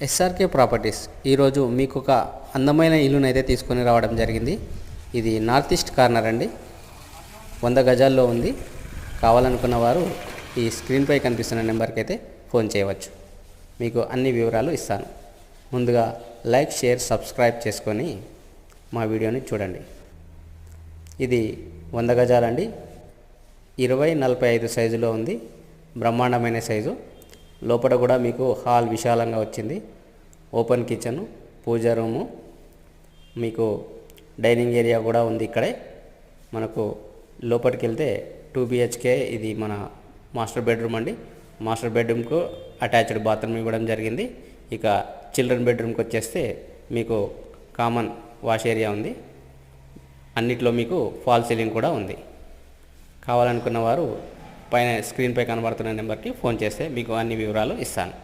SRK properties ఈరోజు మీకు ఒక అందమైన ఇల్లునైతే తీసుకొని రావడం జరిగింది. ఇది నార్త్ ఈస్ట్ కార్నర్ అండి. 100 గజాల్లో ఉంది. కావాలనుకున్న వారు ఈ స్క్రీన్పై కనిపిస్తున్న నెంబర్కి అయితే ఫోన్ చేయవచ్చు. మీకు అన్ని వివరాలు ఇస్తాను. ముందుగా లైక్, షేర్, సబ్స్క్రైబ్ చేసుకొని మా వీడియోని చూడండి. ఇది 100 గజాలండి. 20x45 సైజులో ఉంది. బ్రహ్మాండమైన సైజు. లోపల కూడా మీకు హాల్ విశాలంగా వచ్చింది. ఓపెన్ కిచెన్, పూజా రూము, మీకు డైనింగ్ ఏరియా కూడా ఉంది. ఇక్కడే మనకు లోపలికి వెళ్తే 2 BHK ఇది మన మాస్టర్ బెడ్రూమ్ అండి. మాస్టర్ బెడ్రూమ్కు అటాచ్డ్ బాత్రూమ్ ఇవ్వడం జరిగింది. ఇక చిల్డ్రన్ బెడ్రూమ్కి వచ్చేస్తే మీకు కామన్ వాష్ ఏరియా ఉంది. అన్నిట్లో మీకు ఫాల్ సీలింగ్ కూడా ఉంది. కావాలనుకున్న వారు పైన స్క్రీన్పై కనబడుతున్న నెంబర్కి ఫోన్ చేస్తే మీకు అన్ని వివరాలు ఇస్తాను.